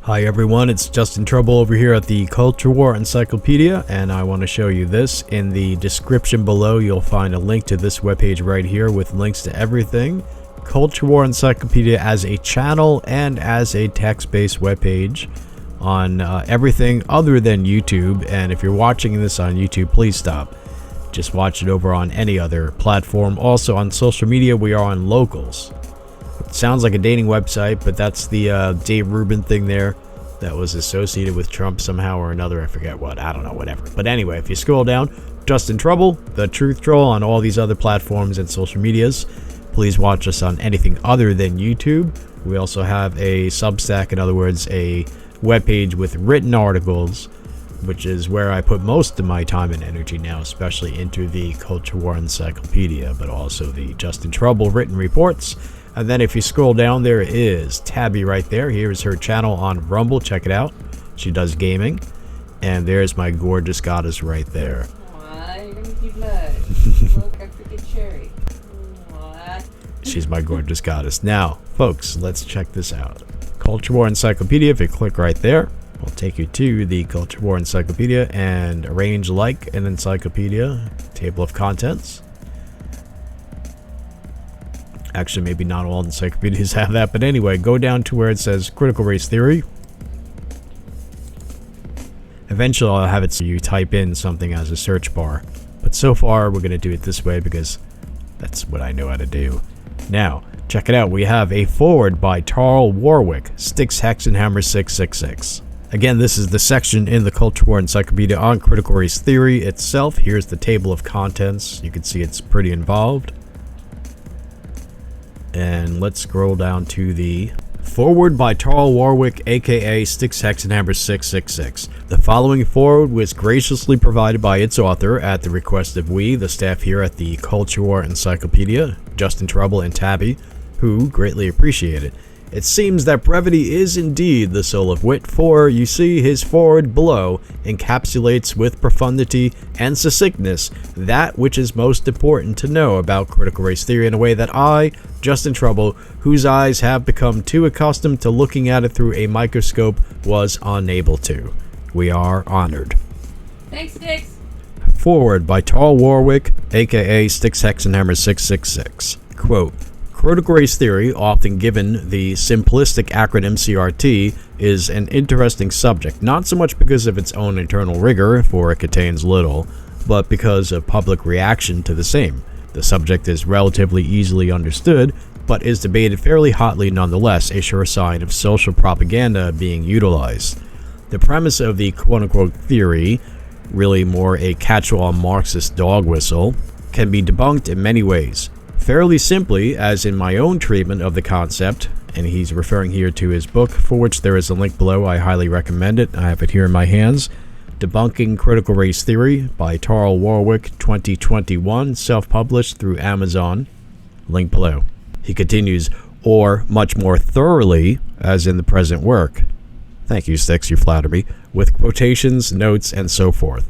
Hi everyone, it's Justin Trouble over here at the Culture War Encyclopedia, and I want to show you this. In the description below, you'll find a link to this webpage right here with links to everything. Culture War Encyclopedia as a channel and as a text-based webpage on everything other than YouTube. And if you're watching this on YouTube, please stop. Just watch it over on any other platform. Also on social media, we are on Locals. Sounds like a dating website, but that's the Dave Rubin thing there that was associated with Trump somehow or another. I forget what. I don't know, whatever. But anyway, if you scroll down, Justin Trouble, the Truth Troll on all these other platforms and social medias. Please watch us on anything other than YouTube. We also have a Substack, in other words, a webpage with written articles, which is where I put most of my time and energy now, especially into the Culture War Encyclopedia, but also the Justin Trouble written reports. And then if you scroll down, there is Tabby right there. Here's her channel on Rumble. Check it out. She does gaming. And there's my gorgeous goddess right there. Aw, you're gonna keep blood. Look, I freaking cherry. Aw. She's my gorgeous goddess. Now, folks, let's check this out. Culture War Encyclopedia, if you click right there, will take you to the Culture War Encyclopedia and arrange like an encyclopedia, table of contents. Actually, maybe not all encyclopedias have that, but anyway, go down to where it says Critical Race Theory. Eventually, I'll have it so you type in something as a search bar. But so far, we're going to do it this way because that's what I know how to do. Now, check it out. We have a foreword by Tarl Warwick, Styxhexenhammer666. Again, this is the section in the Culture War Encyclopedia on critical race theory itself. Here's the table of contents. You can see it's pretty involved. And let's scroll down to the foreword by Tarl Warwick, aka Styxhexenhammer666. The following foreword was graciously provided by its author at the request of we, the staff here at the Culture War Encyclopedia, Justin Trouble and Tabby, who greatly appreciate it. It seems that brevity is indeed the soul of wit, for you see his foreword below encapsulates with profundity and succinctness that which is most important to know about critical race theory in a way that I, Justin Trouble, whose eyes have become too accustomed to looking at it through a microscope, was unable to. We are honored. Thanks, Styx. Foreword by Tarl Warwick, aka Styxhexenhammer666. Quote, critical race theory, often given the simplistic acronym CRT, is an interesting subject, not so much because of its own internal rigor, for it contains little, but because of public reaction to the same. The subject is relatively easily understood, but is debated fairly hotly nonetheless, a sure sign of social propaganda being utilized. The premise of the quote-unquote theory, really more a catch-all Marxist dog whistle, can be debunked in many ways. Fairly simply, as in my own treatment of the concept, and he's referring here to his book, for which there is a link below. I highly recommend it. I have it here in my hands. Debunking Critical Race Theory by Tarl Warwick, 2021, self-published through Amazon. Link below. He continues, or much more thoroughly, as in the present work. Thank you, Styx, you flatter me. With quotations, notes, and so forth.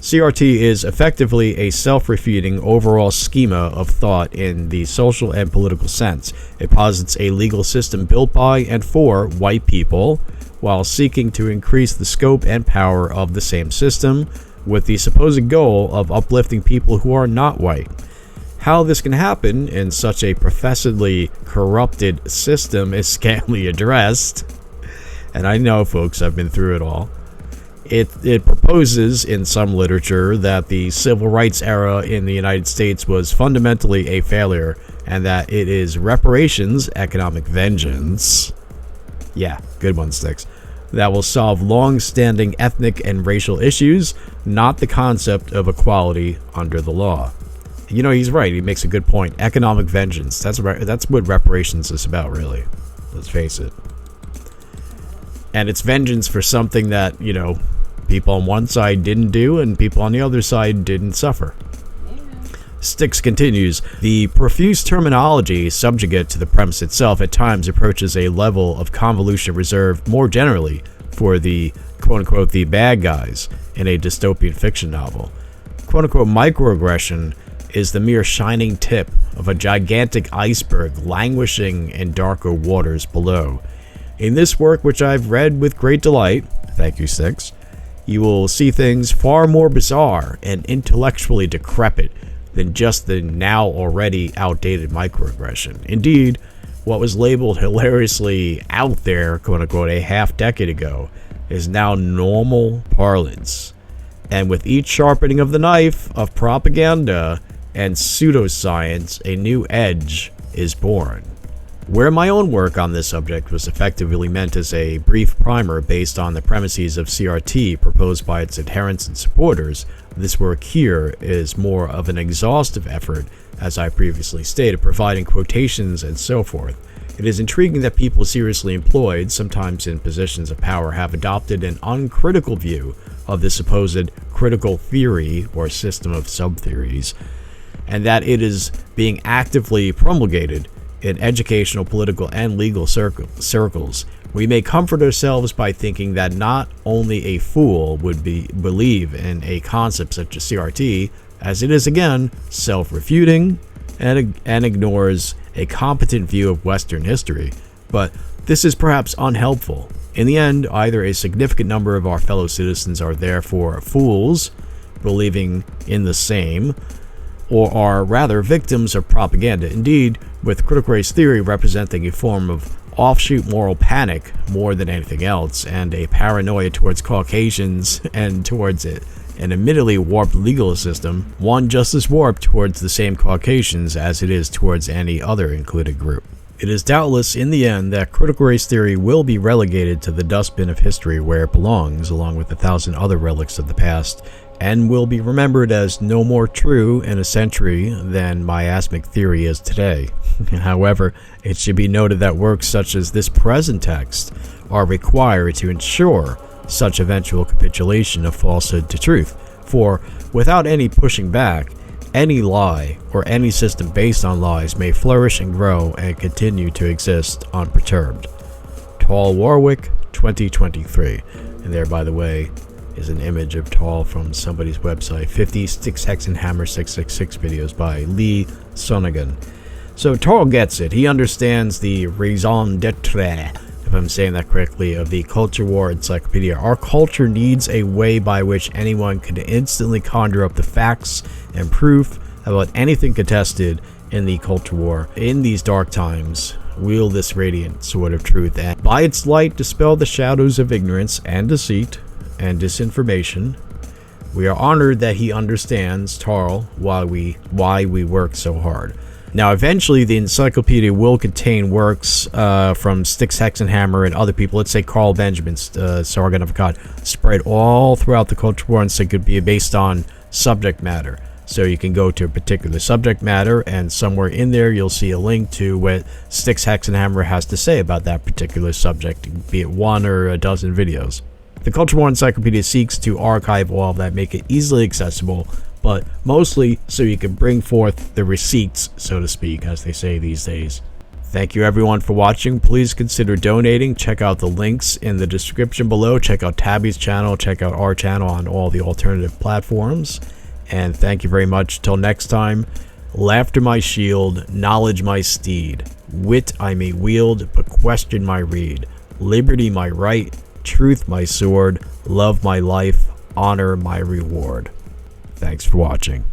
CRT is effectively a self-refuting overall schema of thought in the social and political sense. It posits a legal system built by and for white people, while seeking to increase the scope and power of the same system, with the supposed goal of uplifting people who are not white. How this can happen in such a professedly corrupted system is scantily addressed. And I know, folks, I've been through it all. It proposes in some literature that the civil rights era in the United States was fundamentally a failure, and that it is reparations, economic vengeance, yeah, good one, Styx, that will solve long-standing ethnic and racial issues, not the concept of equality under the law. You know, he's right. He makes a good point. Economic vengeance. That's what reparations is about, really. Let's face it. And it's vengeance for something that, you know, people on one side didn't do and people on the other side didn't suffer. Styx continues, the profuse terminology subjugate to the premise itself at times approaches a level of convolution reserved more generally for the quote-unquote the bad guys in a dystopian fiction novel. Quote-unquote microaggression is the mere shining tip of a gigantic iceberg languishing in darker waters below. In this work, which I've read with great delight, thank you, Styx, you will see things far more bizarre and intellectually decrepit than just the now already outdated microaggression. Indeed, what was labeled hilariously out there, quote unquote, a half decade ago, is now normal parlance. And with each sharpening of the knife of propaganda and pseudoscience, a new edge is born. Where my own work on this subject was effectively meant as a brief primer based on the premises of CRT proposed by its adherents and supporters, this work here is more of an exhaustive effort, as I previously stated, providing quotations and so forth. It is intriguing that people seriously employed, sometimes in positions of power, have adopted an uncritical view of the supposed critical theory or system of subtheories, and that it is being actively promulgated in educational, political, and legal circles. We may comfort ourselves by thinking that not only a fool would believe in a concept such as CRT, as it is again self-refuting and ignores a competent view of Western history, but this is perhaps unhelpful. In the end, either a significant number of our fellow citizens are therefore fools, believing in the same, or are rather victims of propaganda. Indeed, with critical race theory representing a form of offshoot moral panic more than anything else, and a paranoia towards Caucasians and towards it, an admittedly warped legal system, one just as warped towards the same Caucasians as it is towards any other included group. It is doubtless in the end that critical race theory will be relegated to the dustbin of history where it belongs, along with 1,000 other relics of the past, and will be remembered as no more true in a century than miasmic theory is today. However, it should be noted that works such as this present text are required to ensure such eventual capitulation of falsehood to truth, for without any pushing back, any lie or any system based on lies may flourish and grow and continue to exist unperturbed. Tall Warwick, 2023. And there, by the way, is an image of Tall from somebody's website, 50 Styxhexenhammer666 videos by Lee Sonnegan. So Tall gets it. He understands the raison d'etre, if I'm saying that correctly, of the culture war encyclopedia. Our culture needs a way by which anyone can instantly conjure up the facts and proof about anything contested in the culture war. In these dark times, wield this radiant sword of truth, and by its light dispel the shadows of ignorance and deceit and disinformation. We are honored that he understands, Tarl, why we work so hard. Now, eventually, the encyclopedia will contain works from Styxhexenhammer and other people. Let's say Carl Benjamin, Sargon of Akkad, spread all throughout the culture war, and so it could be based on subject matter. So you can go to a particular subject matter, and somewhere in there you'll see a link to what Styxhexenhammer has to say about that particular subject, be it one or a dozen videos. The Culture War Encyclopedia seeks to archive all of that, make it easily accessible, but mostly so you can bring forth the receipts, so to speak, as they say these days. Thank you everyone for watching. Please consider donating. Check out the links in the description below. Check out Tabby's channel. Check out our channel on all the alternative platforms. And thank you very much. Till next time, laughter my shield, knowledge my steed. Wit I may wield, but question my rede. Liberty my right, truth my sword, love my life, honor my reward. Thanks for watching.